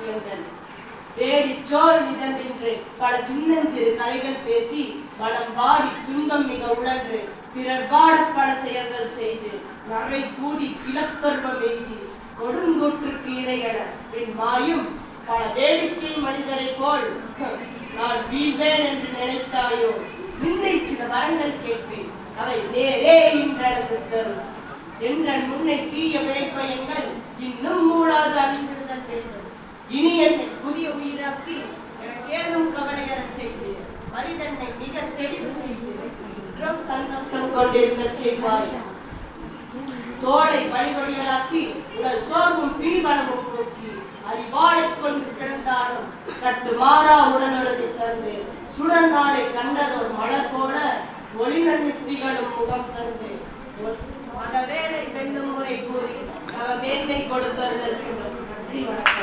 வாக்கியங்கள். தேடிச்சோர் நிதந்தின்று பல சின்னஞ்சிறு கலைகள் பேசி மனம் வாடி துன்பம் மிக உழன்று பிறர் பாட பல செயல்கள் செய்து நரை கூடி கிளப்பர்வம் எய்தி கொடுங்கூற்றுக்கு இறையட பின் மாயும் பல வேடிக்கை மனிதரை போல் நான் வீழ்வேன் என்று நினைத்தாயோ? முன்னை சில வரங்கள் கேட்பேன், அவை நேரே இன்றடந்து தரும். என்ற முன்னை தீய விளைப்பயன்கள் இன்னும் மூடாது அழிந்திருதல் வேண்டும். இனி என்னை புதிய உயிராக்கி எனக்கு ஏதும் கவலையறச் செய்து மனிதனை மிக தெளிவு செய்து இன்றும் சந்தோஷம் கொண்டிருக்க செய்வாய். தோளை வழிவழியதாக்கி உடல் சோர்வும் பிடிபலமும் போக்கி அறிவாடை கொண்டு கிடந்தாலும் கட்டு மாறா உடலுறதை தந்து சுடர் நாளை கண்டதோர் மலர் போல ஒளிநன்னு திகழும் முகம் தந்து மத வேலை வெல்லும் முறை கூறி மேன்மை கொடுத்தவர்கள். நன்றி, வணக்கம்.